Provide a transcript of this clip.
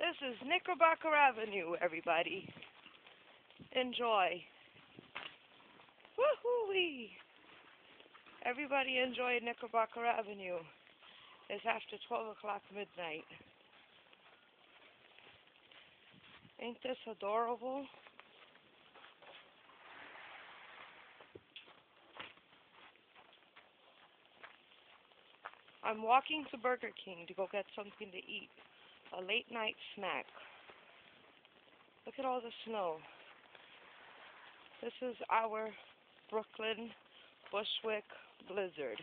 This is Knickerbocker Avenue, everybody. Enjoy. Woohoo-wee! Everybody enjoy Knickerbocker Avenue. It's after 12 o'clock midnight. Ain't this adorable? I'm walking to Burger King to go get something to eat. A late night snack. Look at all the snow. This is our Brooklyn Bushwick blizzard.